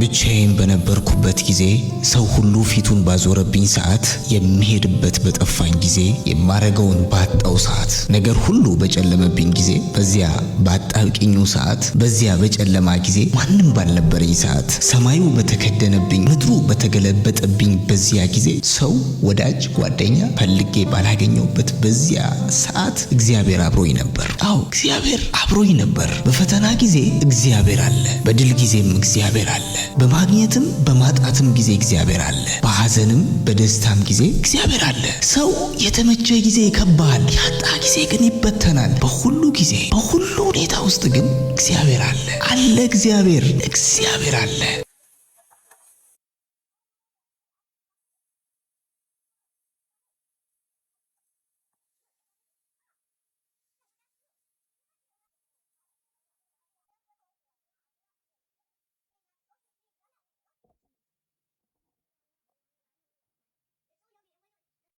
ብቻዬን በነበርኩበት ጊዜ፣ ሰው ሁሉ ፊቱን ባዞረብኝ ሰዓት፣ የሚሄድበት በጠፋኝ ጊዜ፣ የማረገውን ባጣው ሰዓት፣ ነገር ሁሉ በጨለመብኝ ጊዜ፣ በዚያ ባጣብቂኙ ሰዓት፣ በዚያ በጨለማ ጊዜ፣ ማንም ባልነበረኝ ሰዓት፣ ሰማዩ በተከደነብኝ፣ ምድሩ በተገለበጠብኝ በዚያ ጊዜ፣ ሰው ወዳጅ ጓደኛ ፈልጌ ባላገኘውበት በዚያ ሰዓት እግዚአብሔር አብሮኝ ነበር። አዎ እግዚአብሔር አብሮኝ ነበር። በፈተና ጊዜ እግዚአብሔር አለ። በድል ጊዜም እግዚአብሔር አለ። በማግኘትም በማጣትም ጊዜ እግዚአብሔር አለ። በሐዘንም በደስታም ጊዜ እግዚአብሔር አለ። ሰው የተመቸ ጊዜ ይከባል፣ ያጣ ጊዜ ግን ይበተናል። በሁሉ ጊዜ በሁሉ ሁኔታ ውስጥ ግን እግዚአብሔር አለ። እግዚአብሔር አለ።